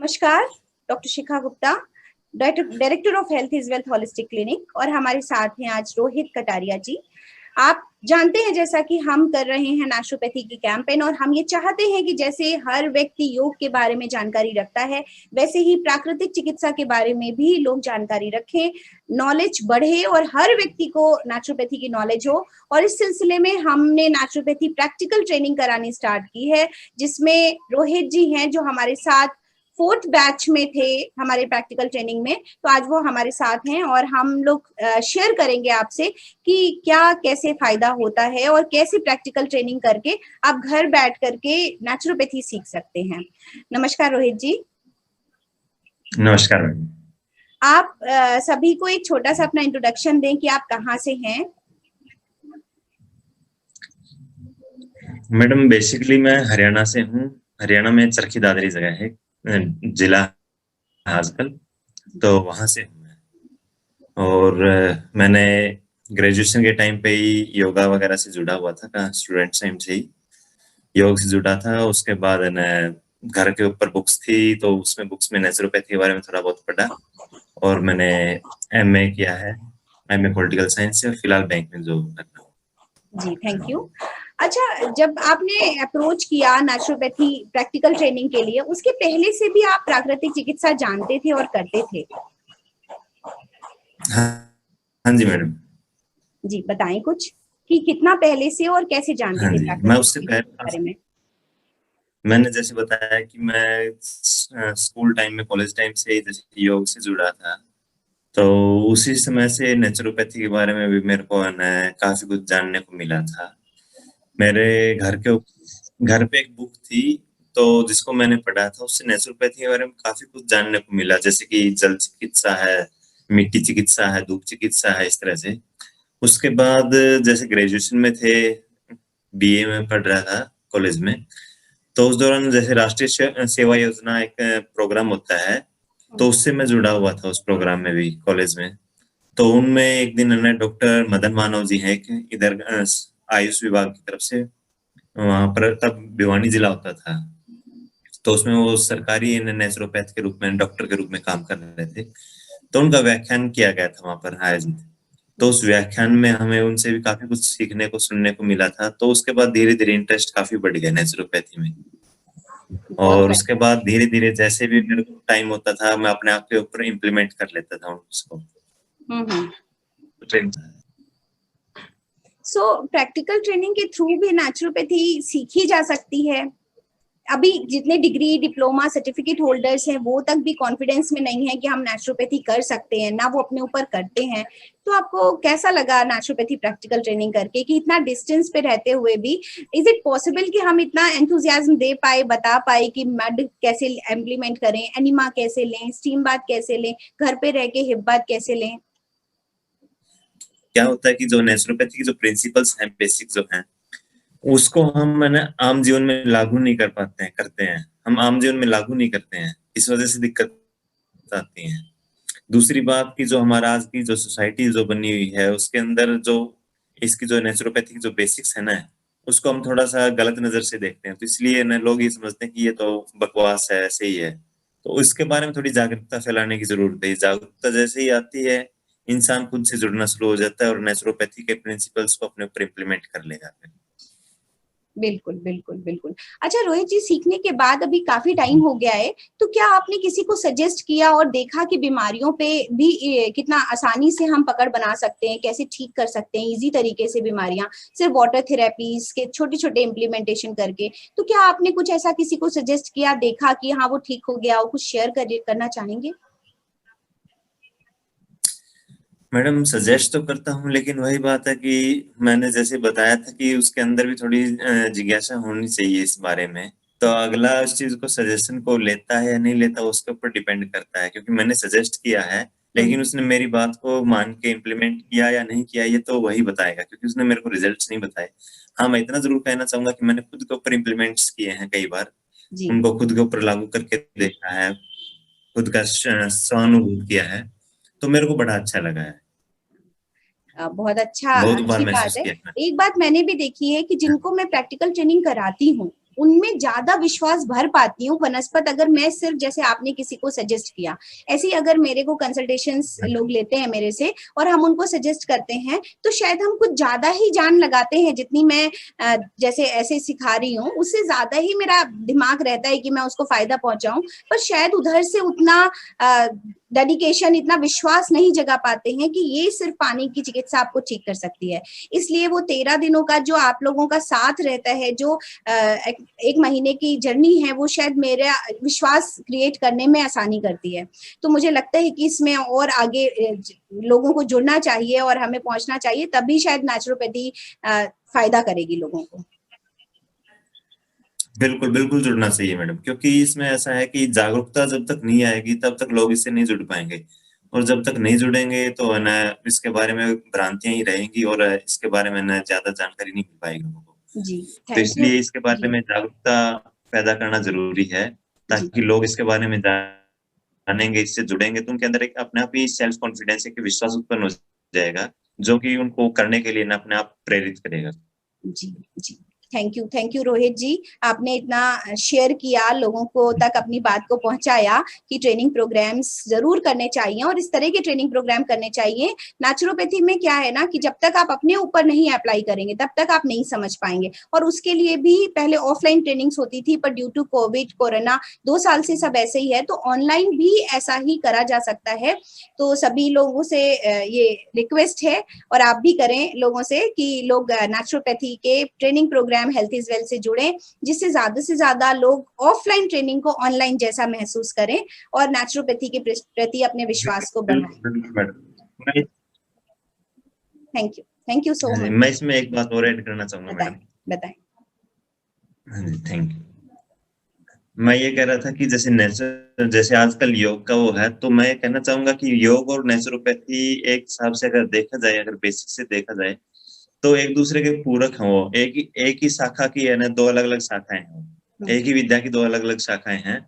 नमस्कार, doctor Shikha Gupta, director of health is wealth holistic clinic, और हमारे साथ हैं आज रोहित कटारिया जी। आप जानते हैं जैसा कि हम कर रहे हैं नेचुरोपैथी की कैंपेन, और हम ये चाहते हैं कि जैसे हर व्यक्ति योग के बारे में जानकारी रखता है, वैसे ही प्राकृतिक चिकित्सा के बारे में भी लोग जानकारी रखें, नॉलेज बढ़े और हर व्यक्ति को नेचुरोपैथी की नॉलेज हो। और इस सिलसिले में हमने नेचुरोपैथी प्रैक्टिकल ट्रेनिंग करानी स्टार्ट की है, जिसमें रोहित जी हैं जो हमारे साथ 4th बैच में थे हमारे प्रैक्टिकल ट्रेनिंग में। तो आज वो हमारे साथ हैं और हम लोग शेयर करेंगे आपसे कि क्या कैसे फायदा होता है और कैसे प्रैक्टिकल ट्रेनिंग करके आप घर बैठ करके नेचुरोपैथी सीख सकते हैं। नमस्कार रोहित जी। नमस्कार। आप सभी को एक छोटा सा अपना इंट्रोडक्शन दें कि आप कहाँ से हैं। मैडम, बेसिकली मैं हरियाणा से हूँ। हरियाणा में चरखी दादरी जगह है, जिला आजकल, तो वहां से हूँ मैं। और मैंने ग्रेजुएशन के टाइम पे ही योगा वगैरह से जुड़ा हुआ था, स्टूडेंट टाइम से ही योग से जुड़ा था। उसके बाद घर के ऊपर बुक्स थी, तो उसमें बुक्स में नेचुरोपैथी के बारे में थोड़ा बहुत पढ़ा, और मैंने एमए किया है, एमए पॉलिटिकल साइंस से। फिलहाल बैंक में जॉब करना हूँ। जी, थैंक यू। अच्छा, जब आपने अप्रोच किया नेचुरोपैथी प्रैक्टिकल ट्रेनिंग के लिए, उसके पहले से भी आप प्राकृतिक चिकित्सा जानते थे और करते थे? हाँ जी मैडम। जी, बताएं कुछ कि कितना पहले से और कैसे जानते हाँ थे जी, मैं प्राकृतिक उससे चिकित्सा के पहले बारे में? मैंने जैसे बताया कि मैं स्कूल टाइम में, कॉलेज टाइम से ही जैसे योग से जुड़ा था, तो उसी समय से नेचुरोपैथी के बारे में भी मेरे को काफी कुछ जानने को मिला था। मेरे घर पे एक बुक थी, तो जिसको मैंने पढ़ा था, उससे नेचुरोपैथी के बारे में काफी कुछ जानने को मिला, जैसे कि जल चिकित्सा है, मिट्टी चिकित्सा है, धूप चिकित्सा है, इस तरह से। उसके बाद जैसे ग्रेजुएशन में थे, बीए में पढ़ रहा था कॉलेज में, तो उस दौरान जैसे राष्ट्रीय सेवा योजना एक प्रोग्राम होता है, तो उससे मैं जुड़ा हुआ था उस प्रोग्राम में भी कॉलेज में। तो उनमें एक दिन डॉक्टर मदन मानव जी हैं, एक इधर आयुष विभाग की तरफ से, वहां पर तब भिवानी जिला होता था, तो उसमें वो सरकारी नेचुरोपैथ के रूप में, डॉक्टर के रूप में काम कर रहे थे। तो उनका व्याख्यान किया गया था वहां पर आयोजित। तो उस व्याख्यान में हमें उनसे भी काफी कुछ सीखने को, सुनने को मिला था। तो उसके बाद धीरे धीरे इंटरेस्ट काफी बढ़ गया नेचुरोपैथी में। बहुत और उसके बढ़िया। बाद धीरे धीरे जैसे भी मेरे को टाइम होता था, मैं अपने आप के ऊपर इम्प्लीमेंट कर लेता था उसको। हम्म। सो प्रैक्टिकल ट्रेनिंग के थ्रू भी नेचुरोपैथी सीखी जा सकती है? अभी जितने डिग्री, डिप्लोमा, सर्टिफिकेट होल्डर्स हैं, वो तक भी कॉन्फिडेंस में नहीं है कि हम नेचुरोपैथी कर सकते हैं, ना वो अपने ऊपर करते हैं। तो आपको कैसा लगा नेचुरोपैथी प्रैक्टिकल ट्रेनिंग करके कि इतना डिस्टेंस पे रहते हुए भी इज इट पॉसिबल कि हम इतना एंथुजियाज्म दे पाए, बता पाए कि मड कैसे इम्प्लीमेंट करें, एनिमा कैसे लें, स्टीम बाथ कैसे लें, घर पे रह के हिप बाथ कैसे लें? क्या होता है कि जो नेचुरोपैथी की जो प्रिंसिपल्स हैं, बेसिक जो हैं, उसको हम आम जीवन में लागू नहीं कर पाते हैं, करते हैं हम आम जीवन में लागू नहीं करते हैं, इस वजह से दिक्कत आती है। दूसरी बात की जो हमारा आज की जो सोसाइटी जो बनी हुई है, उसके अंदर जो इसकी जो नेचुरोपैथी की जो बेसिक्स है ना, उसको हम थोड़ा सा गलत नजर से देखते हैं। तो इसलिए ना लोग ये समझते हैं कि ये तो बकवास है, ऐसे ही है। तो इसके बारे में थोड़ी जागरूकता फैलाने की जरूरत है। जागरूकता जैसे ही आती है, इंसान खुद से जुड़ना शुरू हो जाता है और नेचुरोपैथी के प्रिंसिपल्स को अपने ऊपर इम्प्लीमेंट कर लेगा। बिल्कुल, बिल्कुल, बिल्कुल। अच्छा रोहित जी, सीखने के बाद अभी काफ़ी टाइम हो गया है, तो क्या आपने किसी को सजेस्ट किया और देखा कि बीमारियों पे भी कितना आसानी से हम पकड़ बना सकते हैं, कैसे ठीक कर सकते हैं ईज़ी तरीके से बीमारियाँ, सिर्फ वाटर थेरेपीज़ के छोटे-छोटे इम्प्लीमेंटेशन करके? तो क्या आपने कुछ ऐसा किसी को सजेस्ट किया, देखा कि हाँ, वो ठीक हो गया, और कुछ शेयर करना चाहेंगे? मैडम, सजेस्ट तो करता हूँ, लेकिन वही बात है कि मैंने जैसे बताया था कि उसके अंदर भी थोड़ी जिज्ञासा होनी चाहिए इस बारे में। तो अगला उस चीज को, सजेशन को लेता है या नहीं लेता, उसके ऊपर डिपेंड करता है। क्योंकि मैंने सजेस्ट किया है, हुँ। लेकिन उसने मेरी बात को मान के इम्प्लीमेंट किया या नहीं किया, ये तो वही बताएगा, क्योंकि उसने मेरे को रिजल्ट्स नहीं बताए। हाँ, मैं इतना जरूर कहना चाहूंगा कि मैंने खुद के ऊपर इम्प्लीमेंट्स किए हैं कई बार, जी। उनको खुद के ऊपर लागू करके देखा है, खुद का स्वानुभव किया है, तो मेरे को बड़ा अच्छा लगा है। बहुत अच्छा, बहुत बार अच्छी बात महसूस है। किया है। एक बात मैंने भी देखी है कि जिनको मैं प्रैक्टिकल ट्रेनिंग कराती हूँ, उनमें ज्यादा विश्वास भर पाती हूँ वनस्पत। अगर मैं सिर्फ जैसे आपने किसी को सजेस्ट किया, ऐसे ही अगर मेरे को कंसल्टेशंस लोग लेते हैं मेरे से और हम उनको सजेस्ट करते हैं, तो शायद हम कुछ ज्यादा ही जान लगाते हैं। जितनी मैं जैसे ऐसे सिखा रही हूँ, उससे ज्यादा ही मेरा दिमाग रहता है कि मैं उसको फायदा पहुंचाऊं, पर शायद उधर से उतना डेडिकेशन, इतना विश्वास नहीं जगा पाते हैं कि ये सिर्फ पानी की चिकित्सा आपको ठीक कर सकती है। इसलिए वो 13 दिनों का जो आप लोगों का साथ रहता है, जो एक महीने की जर्नी है, वो शायद मेरा विश्वास क्रिएट करने में आसानी करती है। तो मुझे लगता है कि इसमें और आगे लोगों को जुड़ना चाहिए और हमें पहुंचना चाहिए, तभी शायद नेचुरोपैथी फायदा करेगी लोगों को। बिल्कुल बिल्कुल जुड़ना चाहिए मैडम, क्योंकि इसमें ऐसा है कि जागरूकता जब तक नहीं आएगी तब तक लोग इससे नहीं जुड़ पाएंगे, और जब तक नहीं जुड़ेंगे तो है ना इसके बारे में भ्रांतियां ही रहेंगी और इसके बारे में ना ज्यादा जानकारी नहीं मिल पाएगी लोगों को। जी, तो थैंक यू इसलिए इसके बारे जी में जागरूकता पैदा करना जरूरी है, जी ताकि लोग इसके बारे में जानेंगे, इससे जुड़ेंगे तो उनके अंदर एक अपने आप ही सेल्फ कॉन्फिडेंस, एक विश्वास उत्पन्न हो जाएगा, जो कि उनको करने के लिए ना अपने आप प्रेरित करेगा। जी जी थैंक यू रोहित जी, आपने इतना शेयर किया, लोगों को तक अपनी बात को पहुंचाया कि ट्रेनिंग प्रोग्राम्स जरूर करने चाहिए और इस तरह के ट्रेनिंग प्रोग्राम करने चाहिए। नेचुरोपैथी में क्या है ना कि जब तक आप अपने ऊपर नहीं अप्लाई करेंगे तब तक आप नहीं समझ पाएंगे, और उसके लिए भी पहले ऑफलाइन ट्रेनिंग्स होती थी, पर ड्यू टू कोविड कोरोना 2 साल से सब ऐसे ही है, तो ऑनलाइन भी ऐसा ही करा जा सकता है। तो सभी लोगों से ये रिक्वेस्ट है, और आप भी करें लोगों से कि लोग नेचुरोपैथी के training programme health is well से जुड़े, जिससे ज्यादा लोग ऑफलाइन ट्रेनिंग को ऑनलाइन जैसा महसूस करें और नेचुरोपैथी के प्रति अपने विश्वास को बढ़ाएं। Thank you so much. मैं इसमें एक बात और ऐड करना चाहूंगा मैडम। बताएं। हाँ जी, थैंक यू। मैं ये कह रहा था कि जैसे आजकल योग का वो है, तो मैं ये कहना चाहूंगा कि योग और नेचुरोपैथी एक हिसाब से अगर देखा जाए, अगर बेसिक से देखा जाए, तो एक दूसरे के पूरक हैं। वो एक ही शाखा की है ना, 2 अलग अलग शाखाएं हैं, एक ही विद्या की 2 अलग अलग शाखाएं हैं,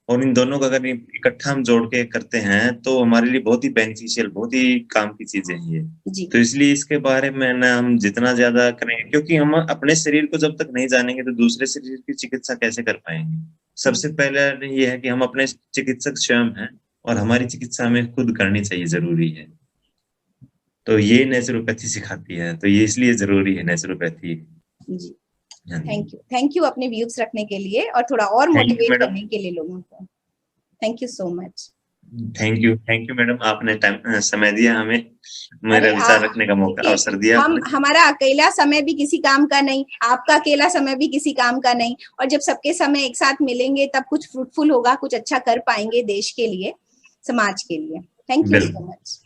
और इन दोनों को अगर इकट्ठा हम जोड़ के करते हैं तो हमारे लिए बहुत ही बेनिफिशियल, बहुत ही काम की चीजें हैं ये। तो इसलिए इसके बारे में ना हम जितना ज्यादा करेंगे, क्योंकि हम अपने शरीर को जब तक नहीं जानेंगे तो दूसरे शरीर की चिकित्सा कैसे कर पाएंगे। सबसे पहले ये है कि हम अपने चिकित्सक स्वयं हैं, और हमारी चिकित्सा हमें खुद करनी चाहिए, जरूरी है। तो ये नेचुरोपैथी सिखाती है, तो ये इसलिए जरूरी है नेचुरोपैथी। जी, थैंक यू अपने व्यूज रखने के लिए और थोड़ा और मोटिवेट करने के लिए लोगों को। Thank you so much. Thank you madam, आपने टाइम समय दिया हमें, मेरा विचार रखने का मौका, अवसर दिया। हमारा अकेला समय भी किसी काम का नहीं, आपका अकेला समय भी किसी काम का नहीं, और जब सबके समय एक साथ मिलेंगे तब कुछ फ्रूटफुल होगा, कुछ अच्छा कर पाएंगे देश के लिए, समाज के लिए। Thank you so much.